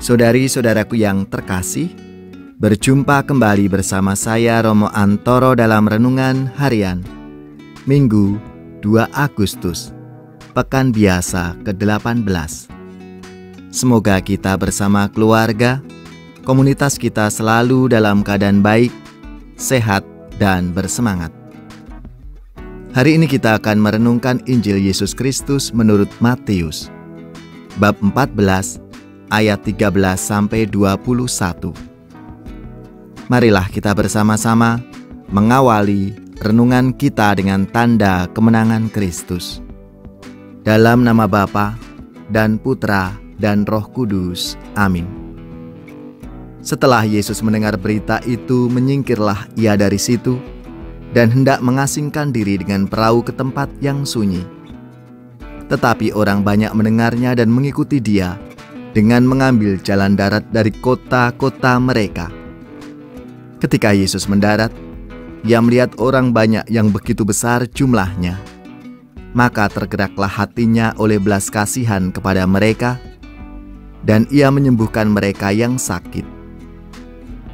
Saudari-saudaraku yang terkasih, berjumpa kembali bersama saya Romo Antoro dalam Renungan Harian Minggu 2 Agustus, Pekan Biasa ke-18. Semoga kita bersama keluarga, komunitas kita selalu dalam keadaan baik, sehat, dan bersemangat. Hari ini kita akan merenungkan Injil Yesus Kristus menurut Matius, bab 14, ayat 13-21. Marilah kita bersama-sama mengawali renungan kita dengan tanda kemenangan Kristus. Dalam nama Bapa dan Putra dan Roh Kudus. Amin. Setelah Yesus mendengar berita itu, menyingkirlah ia dari situ dan hendak mengasingkan diri dengan perahu ke tempat yang sunyi. Tetapi orang banyak mendengarnya dan mengikuti dia dengan mengambil jalan darat dari kota-kota mereka. Ketika Yesus mendarat, ia melihat orang banyak yang begitu besar jumlahnya. Maka tergeraklah hatinya oleh belas kasihan kepada mereka, dan ia menyembuhkan mereka yang sakit.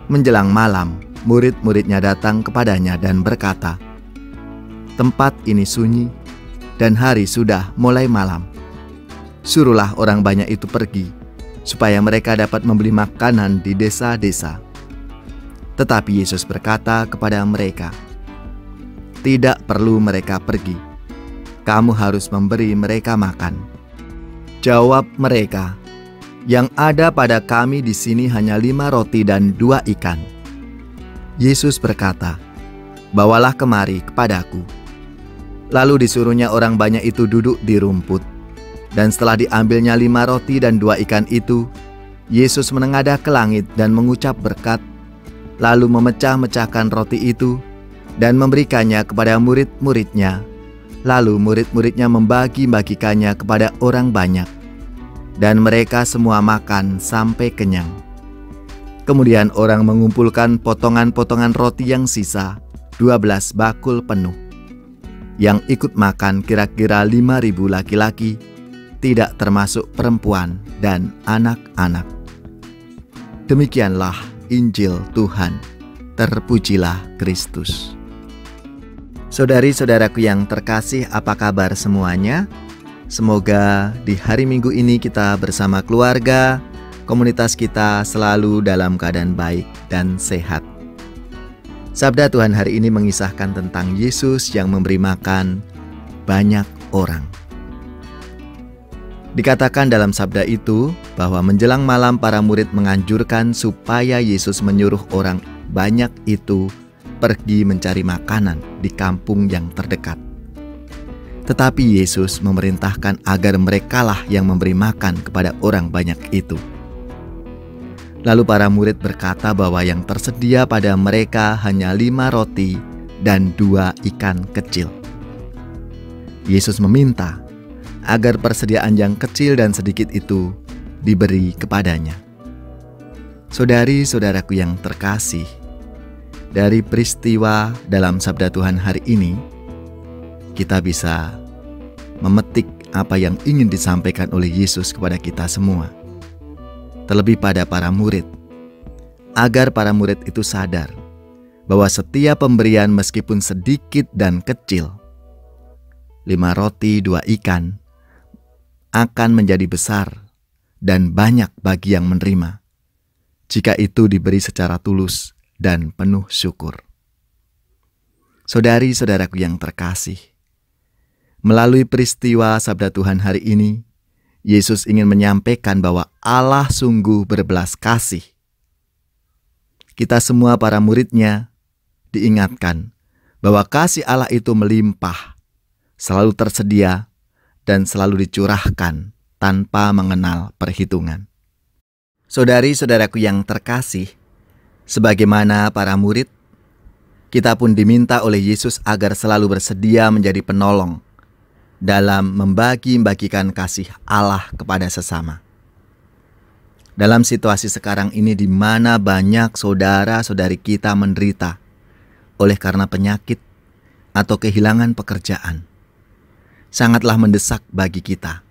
Menjelang malam, murid-muridnya datang kepadanya dan berkata, "Tempat ini sunyi, dan hari sudah mulai malam. Suruhlah orang banyak itu pergi, supaya mereka dapat membeli makanan di desa-desa." Tetapi Yesus berkata kepada mereka, "Tidak perlu mereka pergi. Kamu harus memberi mereka makan." Jawab mereka, "Yang ada pada kami di sini hanya 5 roti dan 2 ikan." Yesus berkata, "Bawalah kemari kepadaku." Lalu disuruhnya orang banyak itu duduk di rumput. Dan setelah diambilnya 5 roti dan 2 ikan itu, Yesus menengadah ke langit dan mengucap berkat, lalu memecah-mecahkan roti itu dan memberikannya kepada murid-muridnya. Lalu murid-muridnya membagi-bagikannya kepada orang banyak, dan mereka semua makan sampai kenyang. Kemudian orang mengumpulkan potongan-potongan roti yang sisa, 12 bakul penuh. Yang ikut makan kira-kira 5.000 laki-laki, tidak termasuk perempuan dan anak-anak. Demikianlah Injil Tuhan. Terpujilah Kristus. Saudari-saudaraku yang terkasih, apa kabar semuanya? Semoga di hari Minggu ini kita bersama keluarga, komunitas kita selalu dalam keadaan baik dan sehat. Sabda Tuhan hari ini mengisahkan tentang Yesus yang memberi makan banyak orang. Dikatakan dalam sabda itu bahwa menjelang malam para murid menganjurkan supaya Yesus menyuruh orang banyak itu pergi mencari makanan di kampung yang terdekat. Tetapi Yesus memerintahkan agar merekalah yang memberi makan kepada orang banyak itu. Lalu para murid berkata bahwa yang tersedia pada mereka hanya 5 roti dan 2 ikan kecil. Yesus meminta agar persediaan yang kecil dan sedikit itu diberi kepadanya. Saudari-saudaraku yang terkasih, dari peristiwa dalam sabda Tuhan hari ini, kita bisa memetik apa yang ingin disampaikan oleh Yesus kepada kita semua. Terlebih pada para murid, agar para murid itu sadar bahwa setiap pemberian meskipun sedikit dan kecil, 5 roti 2 ikan, akan menjadi besar dan banyak bagi yang menerima, jika itu diberi secara tulus dan penuh syukur. Saudari-saudaraku yang terkasih, melalui peristiwa sabda Tuhan hari ini, Yesus ingin menyampaikan bahwa Allah sungguh berbelas kasih. Kita semua para murid-Nya diingatkan bahwa kasih Allah itu melimpah, selalu tersedia, dan selalu dicurahkan tanpa mengenal perhitungan. Saudari-saudaraku yang terkasih, sebagaimana para murid, kita pun diminta oleh Yesus agar selalu bersedia menjadi penolong dalam membagi-bagikan kasih Allah kepada sesama. Dalam situasi sekarang ini di mana banyak saudara-saudari kita menderita oleh karena penyakit atau kehilangan pekerjaan, sangatlah mendesak bagi kita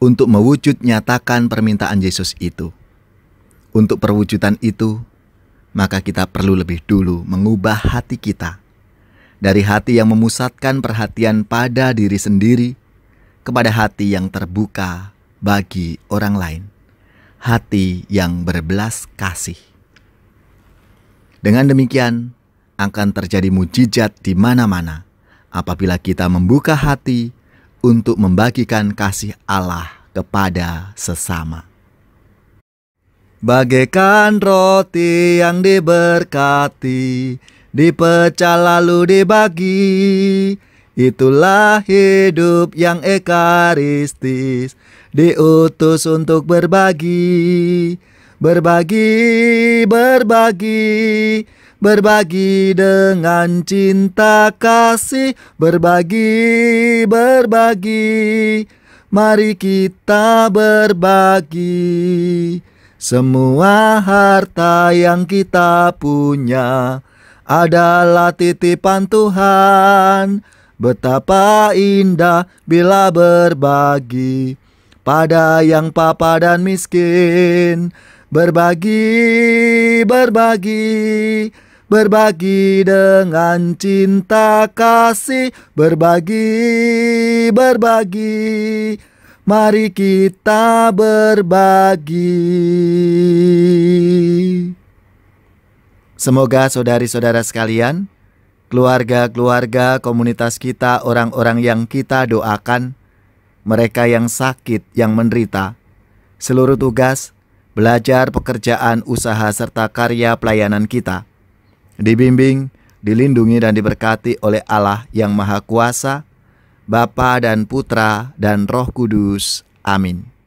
untuk mewujud nyatakan permintaan Yesus itu. Untuk perwujudan itu, maka kita perlu lebih dulu mengubah hati kita dari hati yang memusatkan perhatian pada diri sendiri kepada hati yang terbuka bagi orang lain, hati yang berbelas kasih. Dengan demikian, akan terjadi mujizat di mana-mana apabila kita membuka hati untuk membagikan kasih Allah kepada sesama. Bagaikan roti yang diberkati, dipecah lalu dibagi, itulah hidup yang ekaristis, diutus untuk berbagi. Berbagi, berbagi, berbagi dengan cinta kasih. Berbagi, berbagi, mari kita berbagi. Semua harta yang kita punya adalah titipan Tuhan. Betapa indah bila berbagi pada yang papa dan miskin. Berbagi, berbagi, berbagi dengan cinta kasih. Berbagi, berbagi, mari kita berbagi. Semoga saudari-saudara sekalian, keluarga-keluarga komunitas kita, orang-orang yang kita doakan, mereka yang sakit, yang menderita, seluruh tugas, belajar, pekerjaan, usaha, serta karya pelayanan kita dibimbing, dilindungi, dan diberkati oleh Allah yang Maha Kuasa, Bapa dan Putra dan Roh Kudus. Amin.